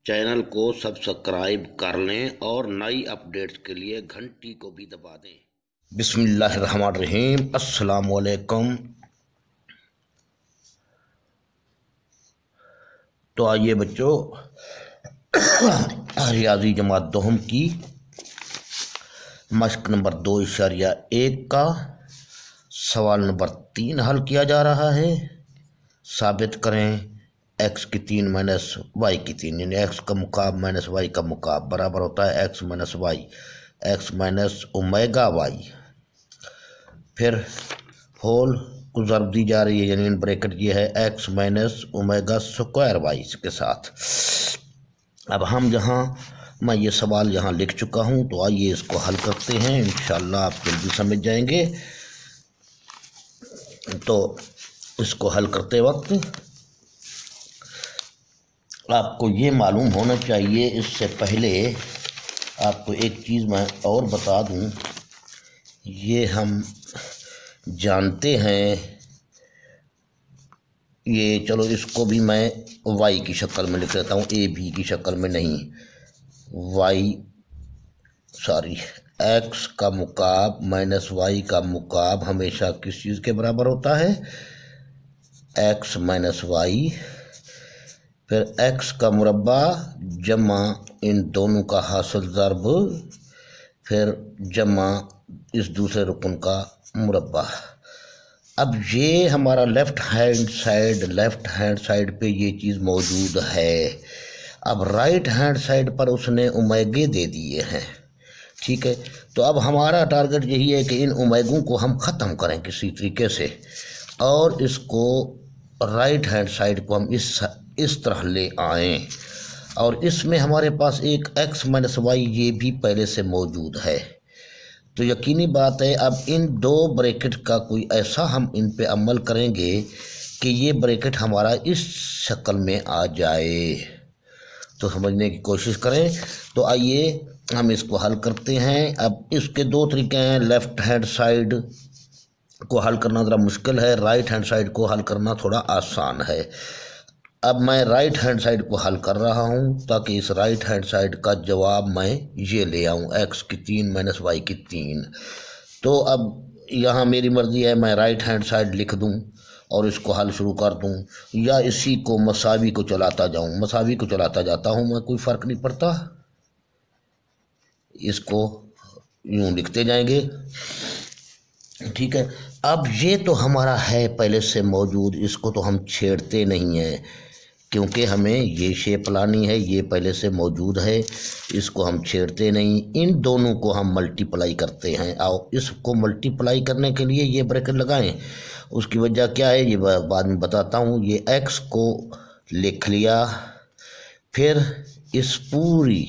Channel को subscribe कर लें और नई अपडेट्स के लिए घंटी को भी दबा दें। बिस्मिल्लाहिर्रहमानिर्रहीम। अस्सलाम वालेकुम। तो आइए बच्चों, रियाजी जमात दोहम की मश्क नंबर 2.1 का सवाल नंबर 3 हल किया जा रहा है। साबित करें x की 3 माइनस वाई की 3, यानी x का मुकाब माइनस वाई का मुकाब बराबर होता है x minus Y, X minus omega Y. फिर होल को ज़रब दी जा रही है, यानी इन ब्रैकेट ये है x minus omega square Y के साथ। अब हम जहाँ मैं ये सवाल यहाँ लिख चुका हूँ, तो आइए इसको हल करते हैं। इंशाल्लाह आप जल्दी समझ जाएंगे। तो इसको हल करते वक्त आपको ये मालूम होना चाहिए, इससे पहले आपको एक चीज़ मैं और बता दूं। ये हम जानते हैं, ये चलो इसको भी मैं y की शक्ल में लिख लेता हूँ, ए बी की शक्ल में नहीं। x का मुकाब माइनस वाई का मुकाब हमेशा किस चीज़ के बराबर होता है? x minus Y. फिर x का मुरब्बा जमा इन दोनों का हासिल ज़रब, फिर जमा इस दूसरे रुकन का मुरब्बा। अब ये हमारा लेफ़्ट हैंड साइड पे ये चीज़ मौजूद है। अब राइट हैंड साइड पर उसने ओमेगे दे दिए हैं, ठीक है। तो अब हमारा टारगेट यही है कि इन ओमेगों को हम ख़त्म करें किसी तरीके से, और इसको राइट हैंड साइड को हम इस तरह ले आएँ। और इसमें हमारे पास एक x माइनस वाई ये भी पहले से मौजूद है। तो यकीनी बात है, अब इन दो ब्रैकेट का कोई ऐसा हम इन पे अमल करेंगे कि ये ब्रैकेट हमारा इस शक्ल में आ जाए। तो समझने की कोशिश करें। तो आइए हम इसको हल करते हैं। अब इसके दो तरीके हैं। लेफ़्ट हैंड साइड को हल करना ज़रा मुश्किल है, राइट हैंड साइड को हल करना थोड़ा आसान है। अब मैं राइट हैंड साइड को हल कर रहा हूँ ताकि इस राइट हैंड साइड का जवाब मैं ये ले आऊँ, x की 3 माइनस वाई की 3। तो अब यहाँ मेरी मर्ज़ी है, मैं राइट हैंड साइड लिख दूँ और इसको हल शुरू कर दूँ, या इसी को मसावी को चलाता जाऊँ। मसावी को चलाता जाता हूँ मैं, कोई फ़र्क नहीं पड़ता। इसको यूँ लिखते जाएंगे, ठीक है। अब ये तो हमारा है पहले से मौजूद, इसको तो हम छेड़ते नहीं हैं क्योंकि हमें ये शेप लानी है, ये पहले से मौजूद है, इसको हम छेड़ते नहीं। इन दोनों को हम मल्टीप्लाई करते हैं। आओ इसको मल्टीप्लाई करने के लिए ये ब्रैकेट लगाएं। उसकी वजह क्या है ये बाद में बताता हूँ। ये x को लिख लिया, फिर इस पूरे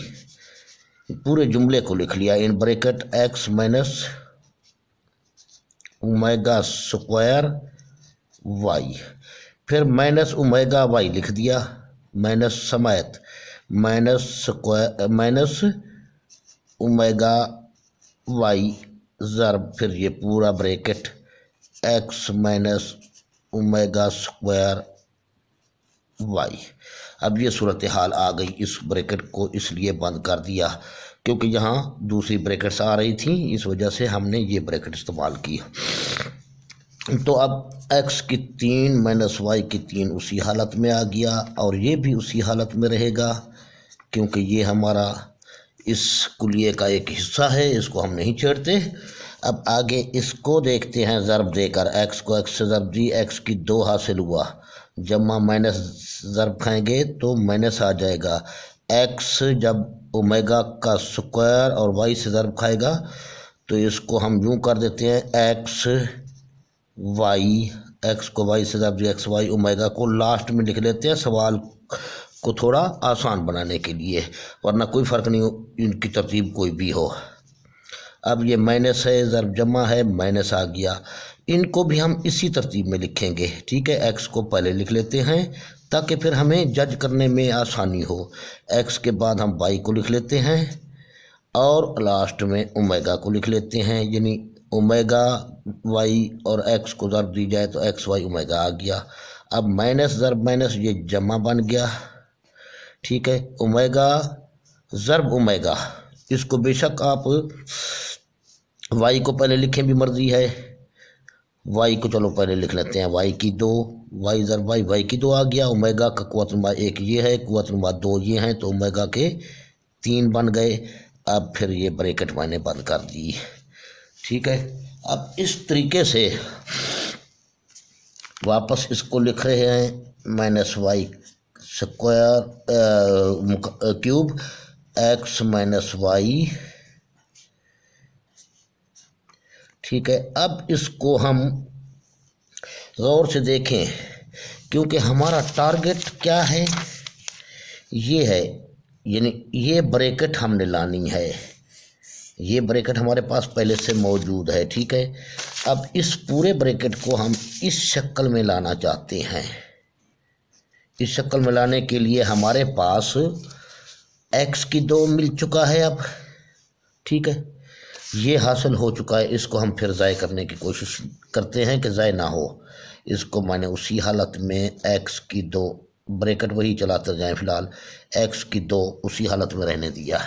जुमले को लिख लिया in bracket x minus omega square Y. फिर माइनस ओमेगा वाई लिख दिया, माइनस समेत माइनस ओमेगा वाई ज़रब, फिर ये पूरा bracket x minus omega square Y. अब ये सूरत हाल आ गई। इस ब्रैकेट को इसलिए बंद कर दिया क्योंकि यहाँ दूसरी ब्रैकेट्स आ रही थी, इस वजह से हमने ये ब्रैकेट इस्तेमाल की। तो अब x की 3 माइनस वाई की 3 उसी हालत में आ गया, और ये भी उसी हालत में रहेगा क्योंकि ये हमारा इस कुलिये का एक हिस्सा है, इसको हम नहीं छेड़ते। अब आगे इसको देखते हैं ज़रब देकर। x को x से ज़रब दी, x की 2 हासिल हुआ, जमा माइनस ज़रब खाएंगे तो माइनस आ जाएगा। x जब ओमेगा का स्क्वायर और y से ज़रब खाएगा तो इसको हम यूँ कर देते हैं x वाई, x को y से ज़रब दिया, x वाई, ओमेगा को लास्ट में लिख लेते हैं सवाल को थोड़ा आसान बनाने के लिए, वरना कोई फ़र्क नहीं इनकी तरतीब कोई भी हो। अब ये माइनस है, ज़रब जमा है, माइनस आ गया। इनको भी हम इसी तरतीब में लिखेंगे, ठीक है। x को पहले लिख लेते हैं ताकि फिर हमें जज करने में आसानी हो। x के बाद हम y को लिख लेते हैं और लास्ट में ओमेगा को लिख लेते हैं, यानी ओमेगा वाई और x को ज़रब दी जाए तो x वाई ओमेगा आ गया। अब माइनस ज़रब माइनस ये जमा बन गया, ठीक है, ओमेगा ज़र्ब ओमेगा, इसको बेशक आप वाई को पहले लिखें भी मर्जी है, वाई को चलो पहले लिख लेते हैं, वाई की 2, वाई ज़र वाई, वाई की 2 आ गया, ओमेगा का कुव्वत नंबर 1 ये है, कुव्वत नंबर 2 ये हैं, तो ओमेगा के 3 बन गए। अब फिर ये ब्रैकेट मैंने बंद कर दी। ठीक है, अब इस तरीके से वापस इसको लिख रहे हैं minus Y square cube X minus Y. ठीक है, अब इसको हम गौर से देखें, क्योंकि हमारा टारगेट क्या है, ये है, यानी ये ब्रैकेट हमने लानी है, ये ब्रैकेट हमारे पास पहले से मौजूद है। ठीक है, अब इस पूरे ब्रैकेट को हम इस शक्ल में लाना चाहते हैं। इस शक्ल में लाने के लिए हमारे पास x की 2 मिल चुका है अब। ठीक है, ये हासिल हो चुका है, इसको हम फिर ज़ाय करने की कोशिश करते हैं कि ज़ाय ना हो। इसको मैंने उसी हालत में x की 2 ब्रैकेट वही चलाते जाएं, फिलहाल x की 2 उसी हालत में रहने दिया।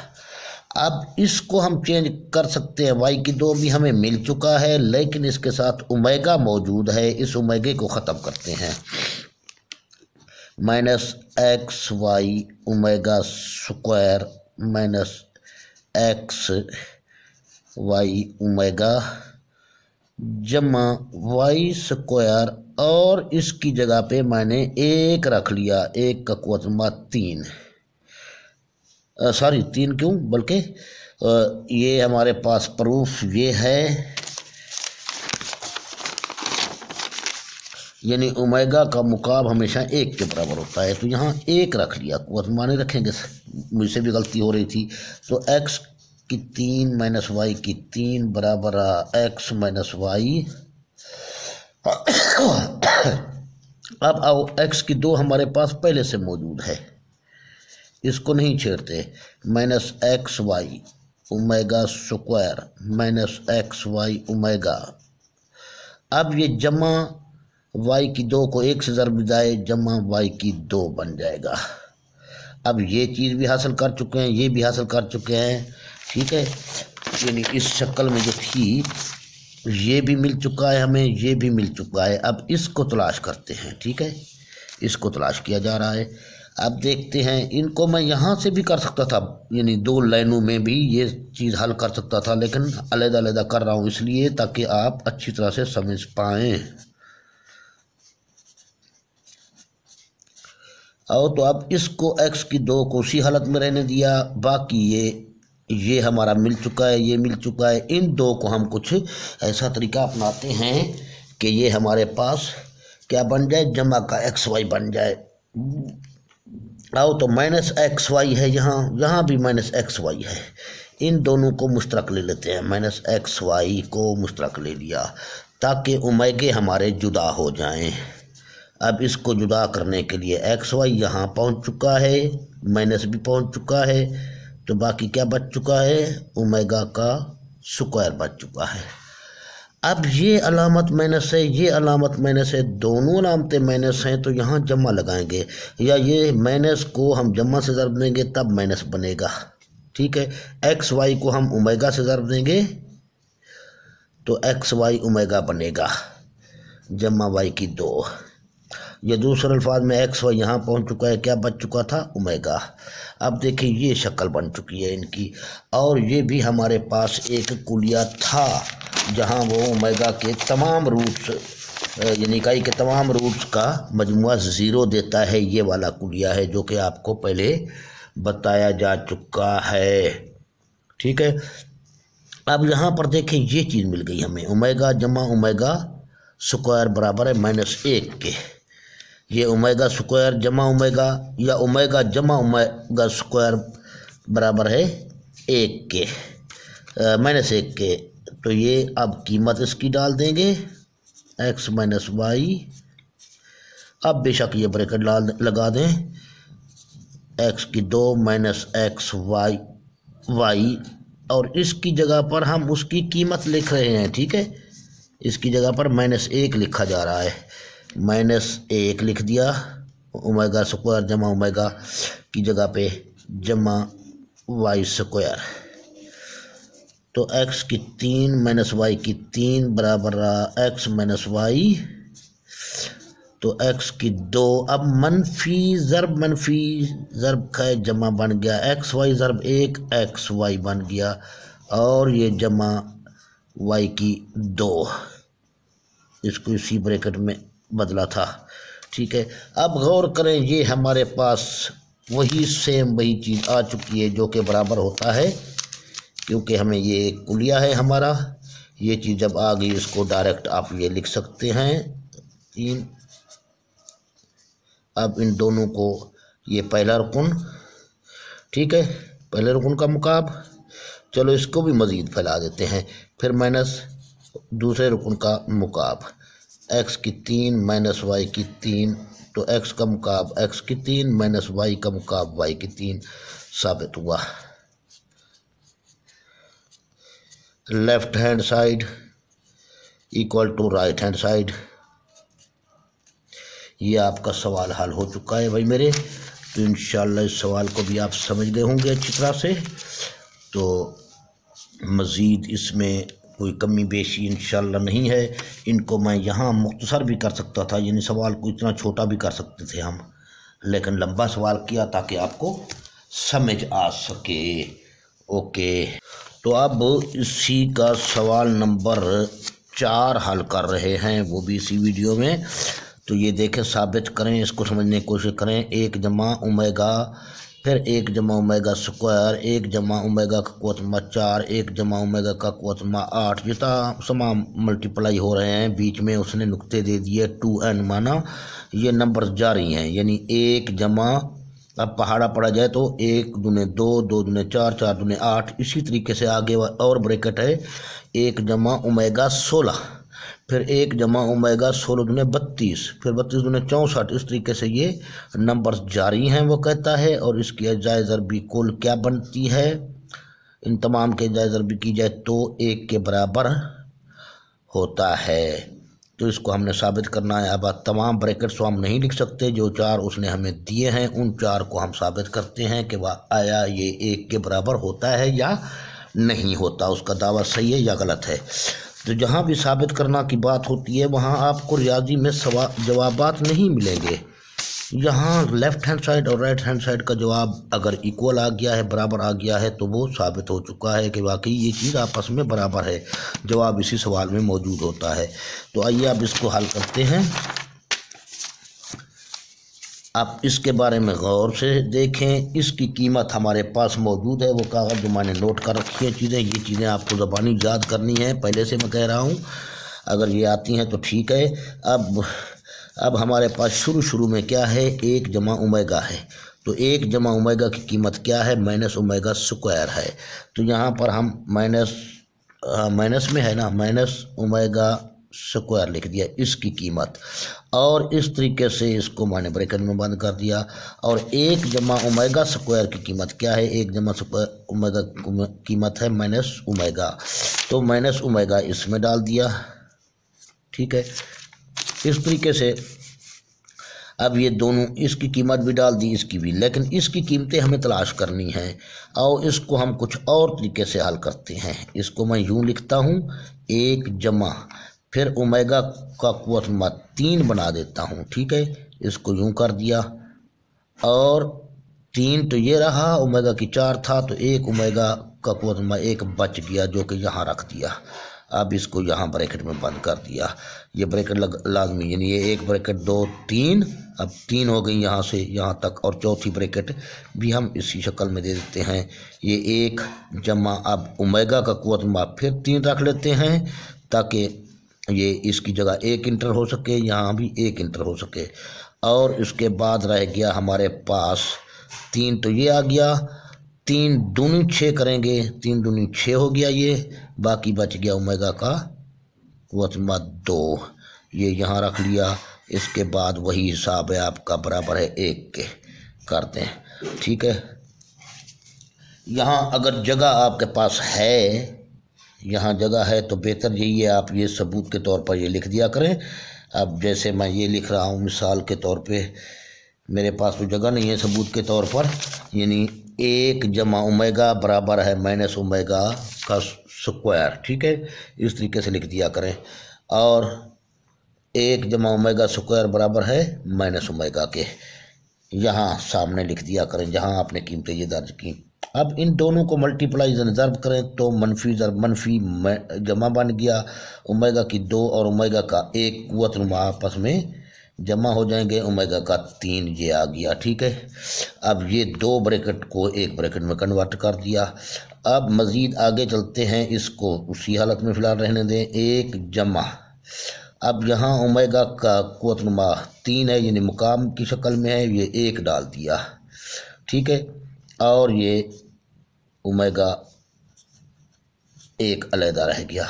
अब इसको हम चेंज कर सकते हैं, y की 2 भी हमें मिल चुका है, लेकिन इसके साथ ओमेगा मौजूद है, इस ओमेगे को ख़त्म करते हैं। Minus x Y omega square minus x Y omega जमा वाई स्क्वायर, और इसकी जगह पे मैंने 1 रख लिया, 1 का कुव्वत नंबर 3, सॉरी 3 क्यों, बल्कि ये हमारे पास प्रूफ ये है, यानी ओमेगा का मुकाब हमेशा 1 के बराबर होता है, तो यहाँ 1 रख लिया, कुव्वत माने रखेंगे, मुझसे भी गलती हो रही थी। तो x की 3 माइनस वाई की 3 बराबर x माइनस वाई। अब आओ, x की 2 हमारे पास पहले से मौजूद है, इसको नहीं छेड़ते, minus x Y omega square minus x Y omega. अब ये जमा y की 2 को 1 से ज़रब जाए, जमा y की 2 बन जाएगा। अब ये चीज़ भी हासिल कर चुके हैं, ये भी हासिल कर चुके हैं। ठीक है, यानी इस शक्ल में जो थी ये भी मिल चुका है हमें, ये भी मिल चुका है। अब इसको तलाश करते हैं। ठीक है, इसको तलाश किया जा रहा है। अब देखते हैं, इनको मैं यहाँ से भी कर सकता था, यानी 2 लाइनों में भी ये चीज़ हल कर सकता था, लेकिन अलग-अलग कर रहा हूँ इसलिए ताकि आप अच्छी तरह से समझ पाएँ। और तो अब इसको x की 2 को उसी हालत में रहने दिया, बाकी ये हमारा मिल चुका है, ये मिल चुका है। इन 2 को हम कुछ ऐसा तरीका अपनाते हैं कि ये हमारे पास क्या बन जाए, जमा का XY बन जाए। आओ तो माइनस XY है, यहाँ भी माइनस XY है, इन दोनों को मुश्तरक ले लेते हैं, माइनस XY को मुश्तरक ले लिया ताकि ओमेगे हमारे जुदा हो जाएं। अब इसको जुदा करने के लिए XY यहाँ पहुँच चुका है, माइनस भी पहुँच चुका है, तो बाकी क्या बच चुका है, ओमेगा का स्क्वायर बच चुका है। अब ये अलामत माइनस है, ये अलामत माइनस है, दोनों अलामतें माइनस हैं, तो यहाँ जमा लगाएंगे, या ये माइनस को हम जमा से ज़रब देंगे तब माइनस बनेगा। ठीक है, XY को हम ओमेगा से ज़रब देंगे तो XY ओमेगा बनेगा, जमा y की 2। ये दूसरे अल्फाज में XY यहाँ पहुँच चुका है, क्या बच चुका था, ओमेगा। अब देखिए ये शक्ल बन चुकी है इनकी, और ये भी हमारे पास एक कुलिया था जहाँ वो ओमेगा के तमाम रूट्स, यानी इकाई के तमाम रूट्स का मजमुआ 0 देता है। ये वाला कुलिया है जो कि आपको पहले बताया जा चुका है। ठीक है, अब यहाँ पर देखें ये चीज़ मिल गई हमें, ओमेगा जमा ओमेगा स्क्वायर बराबर है -1 के। ये ओमेगा स्क्वायर जमा ओमेगा, या ओमेगा जमा ओमेगा स्क्वायर बराबर है 1 के, -1 के। तो ये अब कीमत इसकी डाल देंगे, x माइनस वाई। अब बेशक ये ब्रैकेट लगा दें, x की 2 माइनस एक्स वाई वाई, और इसकी जगह पर हम उसकी कीमत लिख रहे हैं। ठीक है, इसकी जगह पर -1 लिखा जा रहा है, -1 लिख दिया, ओमेगा स्क्वायर जमा ओमेगा की जगह पे जमा वाई स्क्वायर। तो एक्स की 3 माइनस वाई की 3 बराबर रहा एक्स माइनस वाई, तो एक्स की 2। अब मनफी ज़र्ब का जमा बन गया एक्स वाई ज़र्ब 1 एक्स वाई बन गया, और ये जमा वाई की 2, इसको इसी ब्रैकेट में बदला था। ठीक है, अब गौर करें, ये हमारे पास वही चीज़ आ चुकी है जो कि बराबर होता है, क्योंकि हमें ये एक कुलिया है हमारा। ये चीज़ जब आ गई, इसको डायरेक्ट आप ये लिख सकते हैं 3। अब इन दोनों को, ये पहला रुकन, ठीक है, पहले रुकन का मुकाब, चलो इसको भी मज़ीद फैला देते हैं, फिर माइनस दूसरे रुकन का मुकाब, एक्स की 3 माइनस वाई की 3, तो एक्स का मुकाब एक्स की 3 माइनस वाई का मुकाब वाई की 3 साबित हुआ। Left hand side equal to right hand side. ये आपका सवाल हल हो चुका है भाई मेरे। तो इंशाल्लाह इस सवाल को भी आप समझ गए होंगे अच्छी तरह से। तो मज़ीद इसमें कोई कमी बेशी इंशाल्लाह नहीं है। इनको मैं यहाँ मुख्तसर भी कर सकता था, यानी सवाल को इतना छोटा भी कर सकते थे हम, लेकिन लंबा सवाल किया ताकि आपको समझ आ सके। ओके, तो अब इसी का सवाल नंबर 4 हल कर रहे हैं, वो भी इसी वीडियो में। तो ये देखें, साबित करें, इसको समझने की कोशिश करें। 1 जमा ओमेगा, फिर 1 जमा ओमेगा स्क्वायर, 1 जमा ओमेगा का कुवतमा 4, 1 जमा ओमेगा का कुवतमा 8, जितना समा मल्टीप्लाई हो रहे हैं, बीच में उसने नुक्ते दे दिए 2n, माना ये नंबर जारी हैं, यानी 1 जमा, अब पहाड़ा पड़ा जाए तो 1 दूने 2, 2 दूने 4, 4 दूने 8, इसी तरीके से आगे और ब्रैकेट है 1 जमा ओमेगा 16, फिर 1 जमा ओमेगा 16 दूने 32, फिर 32 दूने 64, इस तरीके से ये नंबर जारी हैं वो कहता है। और इसकी अजाए ज़रबी कुल क्या बनती है, इन तमाम के अजाए ज़रबी की जाए तो 1 के बराबर होता है। तो इसको हमने साबित करना है। अब तमाम ब्रैकेट्स तो हम नहीं लिख सकते, जो 4 उसने हमें दिए हैं उन 4 को हम साबित करते हैं कि वह आया ये 1 के बराबर होता है या नहीं होता, उसका दावा सही है या गलत है। तो जहाँ भी साबित करना की बात होती है वहाँ आपको रियाजी में जवाबात नहीं मिलेंगे। यहाँ लेफ़्ट हैंड साइड और राइट हैंड साइड का जवाब अगर इक्वल आ गया है, बराबर आ गया है, तो वो साबित हो चुका है कि वाकई ये चीज़ आपस में बराबर है। जवाब इसी सवाल में मौजूद होता है। तो आइए अब इसको हल करते हैं। आप इसके बारे में गौर से देखें। इसकी कीमत हमारे पास मौजूद है, वो कागज़ जो मैंने नोट कर रखी है चीज़ें, ये चीज़ें आपको ज़बानी याद करनी है, पहले से मैं कह रहा हूँ। अगर ये आती हैं तो ठीक है। अब हमारे पास शुरू में क्या है, 1 जमा ओमेगा है, तो 1 जमा ओमेगा की कीमत क्या है, माइनस ओमेगा स्क्वायर है। तो यहाँ पर हम माइनस में है ना, माइनस ओमेगा स्क्वायर लिख दिया इसकी कीमत, और इस तरीके से इसको मैंने ब्रैकेट में बंद कर दिया। और 1 जमा ओमेगा स्क्वायर की कीमत क्या है, 1 जमा ओमेगा कीमत है माइनस ओमेगा, तो माइनस ओमेगा इसमें डाल दिया। ठीक है, इस तरीके से अब ये दोनों, इसकी कीमत भी डाल दी, इसकी भी, लेकिन इसकी कीमतें हमें तलाश करनी हैं और इसको हम कुछ और तरीके से हल करते हैं। इसको मैं यूँ लिखता हूँ, 1 जमा, फिर ओमेगा का कुवतमा 3 बना देता हूँ। ठीक है, इसको यूँ कर दिया, और 3 तो ये रहा, ओमेगा की 4 था, तो 1 ओमेगा का कुवतमा 1 बच गया, जो कि यहाँ रख दिया। अब इसको यहाँ ब्रैकेट में बंद कर दिया, ये ब्रैकेट लाजमी, यानी ये 1 ब्रैकेट 2 3, अब 3 हो गई यहाँ से यहाँ तक, और चौथी ब्रैकेट भी हम इसी शक्ल में दे देते हैं। ये 1 जमा, अब ओमेगा का कुवतमा फिर 3 रख लेते हैं, ताकि ये इसकी जगह 1 इंटर हो सके, यहाँ भी 1 इंटर हो सके। और इसके बाद रह गया हमारे पास 3, तो ये आ गया, 3 दूनी 6 करेंगे, 3 दूनी 6 हो गया ये, बाकी बच गया ओमेगा का कुवतमा 2, ये यहाँ रख लिया। इसके बाद वही हिसाब है आपका, बराबर है 1 के, करते हैं। ठीक है, यहाँ अगर जगह आपके पास है, यहाँ जगह है, तो बेहतर यही है आप ये सबूत के तौर पर ये लिख दिया करें। अब जैसे मैं ये लिख रहा हूँ मिसाल के तौर पे, मेरे पास तो जगह नहीं है सबूत के तौर पर, यानी 1 जमा ओमेगा बराबर है माइनस ओमेगा का स्क्वायर। ठीक है, इस तरीके से लिख दिया करें। और 1 जमा ओमेगा स्क्वायर बराबर है माइनस ओमेगा के, यहाँ सामने लिख दिया करें जहाँ आपने कीमतें ये दर्ज की। अब इन दोनों को मल्टीप्लाई ज़र्ब करें तो मनफी ज़र्ब मनफी जमा बन गया। ओमेगा की 2 और ओमेगा का 1 कुव्वत नुमा आपस में जमा हो जाएंगे, ओमेगा का 3 ये आ गया। ठीक है, अब ये 2 ब्रैकेट को 1 ब्रैकेट में कन्वर्ट कर दिया। अब मज़ीद आगे चलते हैं, इसको उसी हालत में फ़िलहाल रहने दें। 1 जमा, अब यहाँ ओमेगा का कुव्वत नुमा 3 है, यानी मुकाम की शक्ल में है, ये 1 डाल दिया। ठीक है, और ये ओमेगा 1 अलहदा रह गया।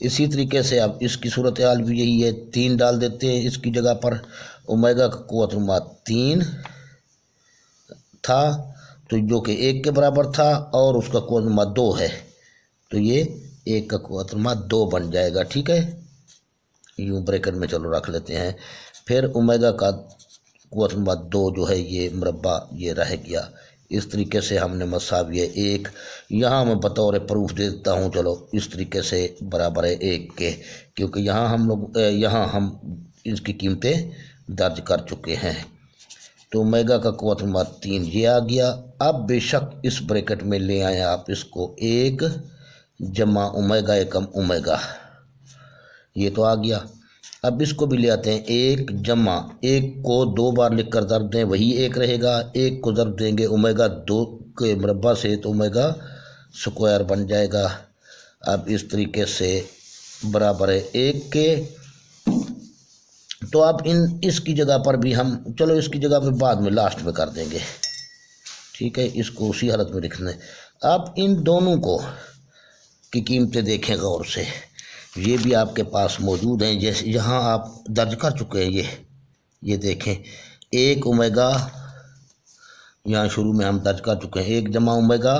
इसी तरीके से अब इसकी सूरत हाल भी यही है, 3 डाल देते हैं इसकी जगह पर। ओमेगा का कुव्वत नुमा 3 था तो जो कि 1 के बराबर था, और उसका कुव्वत नुमा 2 है तो ये 1 का कुव्वत नुमा 2 बन जाएगा। ठीक है, यूँ ब्रैकेट में चलो रख लेते हैं। फिर ओमेगा का कुव्वत नुमा 2 जो है ये मुरब्बा ये रह गया। इस तरीके से हमने मसावी 1 यहाँ मैं बतौर प्रूफ दे देता हूँ, चलो इस तरीके से बराबर है 1 के, क्योंकि यहाँ हम इसकी कीमतें दर्ज कर चुके हैं। तो ओमेगा का कुव्वत नुमा 3 ये आ गया। अब बेशक इस ब्रैकेट में ले आए आप इसको, 1 जमा ओमेगा एकम ओमेगा, ये तो आ गया। अब इसको भी ले आते हैं, 1 जमा 1 को 2 बार लिख कर ज़र्ब दें, वही 1 रहेगा। 1 को ज़र्ब देंगे ओमेगा 2 के मुरब्बा से तो ओमेगा स्क्वायर बन जाएगा। अब इस तरीके से बराबर है 1 के। तो अब इसकी जगह पर भी हम, चलो इसकी जगह पर बाद में लास्ट में कर देंगे। ठीक है, इसको उसी हालत में लिखना है। अब इन दोनों को की कीमतें देखें गौर से, ये भी आपके पास मौजूद हैं, जैसे यहाँ आप दर्ज कर चुके हैं। ये देखें, 1 ओमेगा यहाँ शुरू में हम दर्ज कर चुके हैं। 1 जमा ओमेगा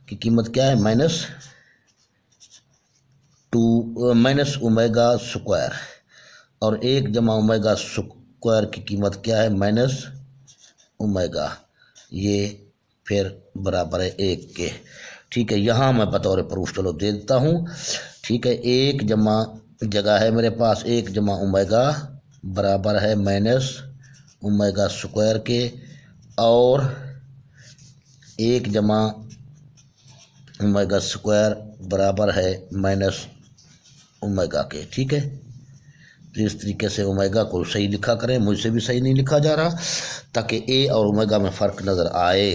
की कीमत क्या है, माइनस ओमेगा स्क्वायर, और 1 जमा ओमेगा स्क्वायर की कीमत क्या है, माइनस ओमेगा, ये फिर बराबर है 1 के। ठीक है, यहाँ मैं बतौर प्रूफ चलो दे देता हूँ। ठीक है, 1 जमा जगह है मेरे पास, 1 जमा ओमेगा बराबर है माइनस ओमेगा स्क्वायर के, और 1 जमा ओमेगा स्क्वायर बराबर है माइनस ओमेगा के। ठीक है, तो इस तरीके से ओमेगा को सही लिखा करें, मुझसे भी सही नहीं लिखा जा रहा, ताकि ए और ओमेगा में फ़र्क नज़र आए।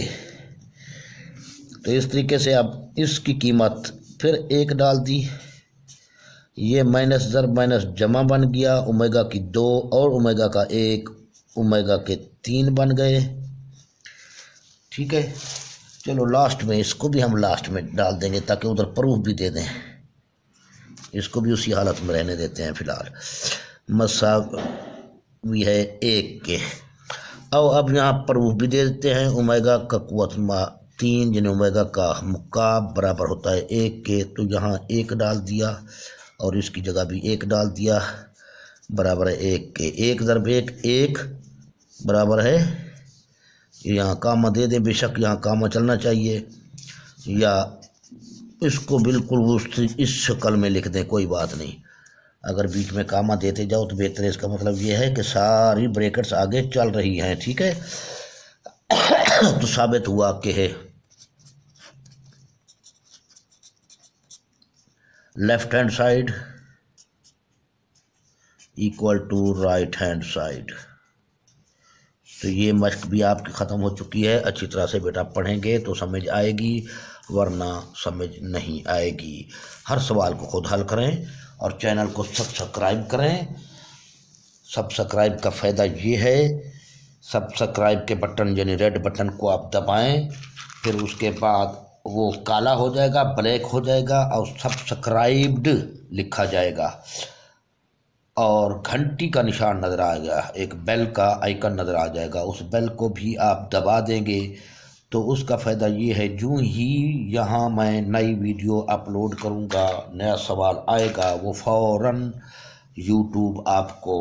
तो इस तरीके से अब इसकी कीमत फिर 1 डाल दी, ये माइनस ज़र्ब माइनस जमा बन गया, ओमेगा की 2 और ओमेगा का 1 ओमेगा के 3 बन गए। ठीक है, चलो लास्ट में इसको भी हम लास्ट में डाल देंगे ताकि उधर प्रूफ भी दे दें। इसको भी उसी हालत में रहने देते हैं फ़िलहाल, मसावी है 1 के। और अब यहाँ प्रूफ भी दे देते हैं, ओमेगा का कुव्वत नुमा 3 जिन ओमेगा का मुकाब बराबर होता है 1 के, तो यहाँ 1 डाल दिया और इसकी जगह भी 1 डाल दिया, बराबर है 1 के। 1 ज़र्ब 1 बराबर है, यहाँ कामा दे दें, बेशक यहाँ कामा चलना चाहिए, या इसको बिल्कुल इस शक्ल में लिख दें, कोई बात नहीं। अगर बीच में कामा देते जाओ तो बेहतर है, इसका मतलब ये है कि सारी ब्रैकेट्स आगे चल रही हैं। ठीक है, तो साबित हुआ कि है left hand side equal to right hand side. तो ये मश्क भी आपकी ख़त्म हो चुकी है। अच्छी तरह से बेटा पढ़ेंगे तो समझ आएगी, वरना समझ नहीं आएगी। हर सवाल को खुद हल करें और चैनल को सब्सक्राइब करें। सब्सक्राइब का फ़ायदा ये है, सब्सक्राइब के बटन यानी रेड बटन को आप दबाएं, फिर उसके बाद वो काला हो जाएगा, ब्लैक हो जाएगा और सब्सक्राइब्ड लिखा जाएगा, और घंटी का निशान नज़र आएगा, एक बेल का आइकन नज़र आ जाएगा। उस बेल को भी आप दबा देंगे तो उसका फ़ायदा ये है, जो ही यहाँ मैं नई वीडियो अपलोड करूँगा, नया सवाल आएगा, वो फ़ौरन यूट्यूब आपको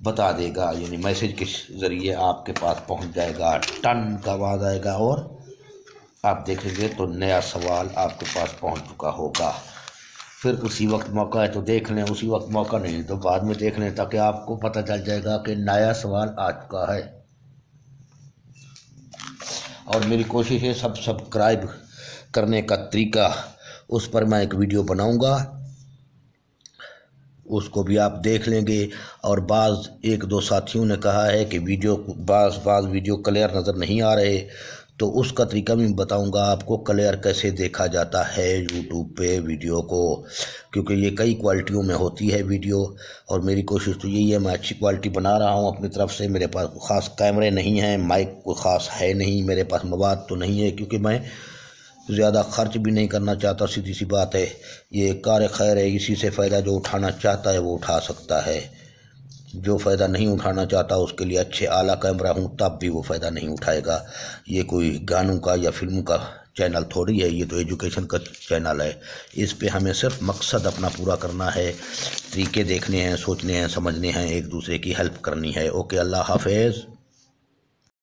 बता देगा, यानी मैसेज के ज़रिए आपके पास पहुंच जाएगा, टन का आवाज़ आएगा और आप देखेंगे तो नया सवाल आपके पास पहुंच चुका होगा। फिर उसी वक्त मौका है तो देख लें, उसी वक्त मौका नहीं तो बाद में देख लें, ताकि आपको पता चल जाएगा कि नया सवाल आ चुका है। और मेरी कोशिश है सब्सक्राइब करने का तरीका, उस पर मैं एक वीडियो बनाऊंगा, उसको भी आप देख लेंगे। और बाज़ एक दो साथियों ने कहा है कि बाज़ वीडियो क्लियर नज़र नहीं आ रहे, तो उसका तरीका भी बताऊंगा आपको, क्लियर कैसे देखा जाता है यूट्यूब पे वीडियो को, क्योंकि ये कई क्वालिटियों में होती है वीडियो। और मेरी कोशिश तो यही है, मैं अच्छी क्वालिटी बना रहा हूँ अपनी तरफ से। मेरे पास ख़ास कैमरे नहीं हैं, माइक कोई ख़ास है नहीं, मेरे पास मवाद तो नहीं है, क्योंकि मैं ज़्यादा खर्च भी नहीं करना चाहता। सीधी सी बात है, ये कार खैर है, इसी से फ़ायदा जो उठाना चाहता है वो उठा सकता है। जो फ़ायदा नहीं उठाना चाहता उसके लिए अच्छे आला कैमरा हूँ तब भी वो फ़ायदा नहीं उठाएगा। ये कोई गानों का या फिल्मों का चैनल थोड़ी है, ये तो एजुकेशन का चैनल है। इस पे हमें सिर्फ मकसद अपना पूरा करना है, तरीके देखने हैं, सोचने हैं, समझने हैं, एक दूसरे की हेल्प करनी है। ओके, अल्लाह हाफिज़।